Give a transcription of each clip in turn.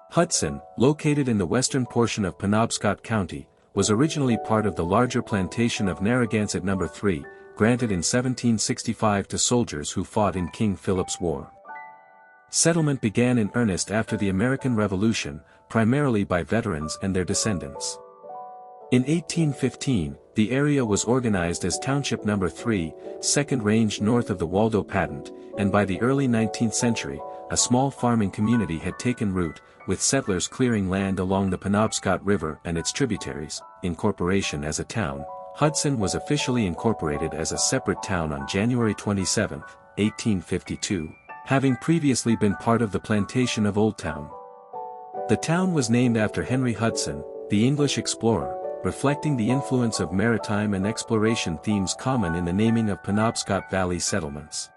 Hudson, located in the western portion of Penobscot County, was originally part of the larger plantation of Narragansett No. 3, granted in 1765 to soldiers who fought in King Philip's War. Settlement began in earnest after the American Revolution, primarily by veterans and their descendants. In 1815, the area was organized as Township No. 3, second range north of the Waldo Patent, and by the early 19th century, a small farming community had taken root, with settlers clearing land along the Penobscot River and its tributaries. Incorporation as a town, Hudson was officially incorporated as a separate town on January 27, 1852, having previously been part of the plantation of Old Town. The town was named after Henry Hudson, the English explorer, reflecting the influence of maritime and exploration themes common in the naming of Penobscot Valley settlements.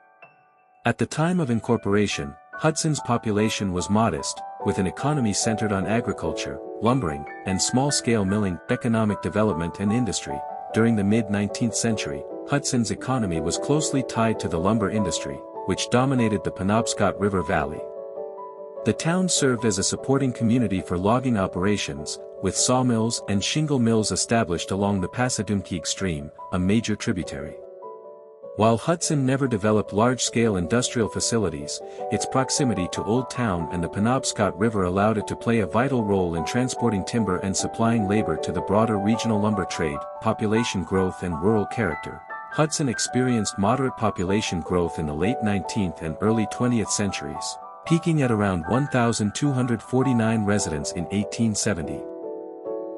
At the time of incorporation, Hudson's population was modest, with an economy centered on agriculture, lumbering, and small-scale milling. Economic development and industry. During the mid-19th century, Hudson's economy was closely tied to the lumber industry, which dominated the Penobscot River Valley. The town served as a supporting community for logging operations, with sawmills and shingle mills established along the Passadumkeag Stream, a major tributary. While Hudson never developed large-scale industrial facilities, its proximity to Old Town and the Penobscot River allowed it to play a vital role in transporting timber and supplying labor to the broader regional lumber trade. Population growth and rural character. Hudson experienced moderate population growth in the late 19th and early 20th centuries, peaking at around 1,249 residents in 1870.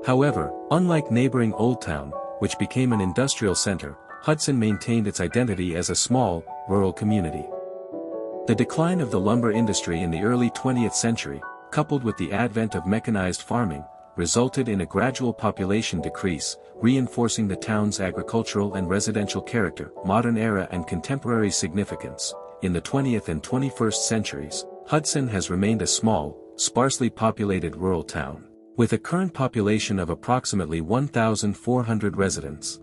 However, unlike neighboring Old Town, which became an industrial center, Hudson maintained its identity as a small, rural community. The decline of the lumber industry in the early 20th century, coupled with the advent of mechanized farming, resulted in a gradual population decrease, reinforcing the town's agricultural and residential character. Modern era and contemporary significance. In the 20th and 21st centuries, Hudson has remained a small, sparsely populated rural town, with a current population of approximately 1,400 residents.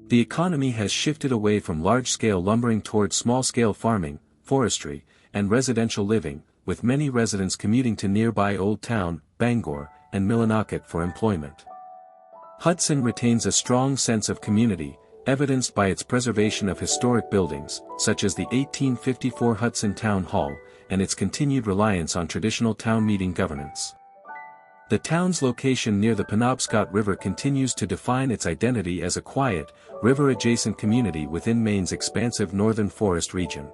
The economy has shifted away from large-scale lumbering towards small-scale farming, forestry, and residential living, with many residents commuting to nearby Old Town, Bangor, and Millinocket for employment. Hudson retains a strong sense of community, evidenced by its preservation of historic buildings, such as the 1854 Hudson Town Hall, and its continued reliance on traditional town meeting governance. The town's location near the Penobscot River continues to define its identity as a quiet, river-adjacent community within Maine's expansive northern forest region.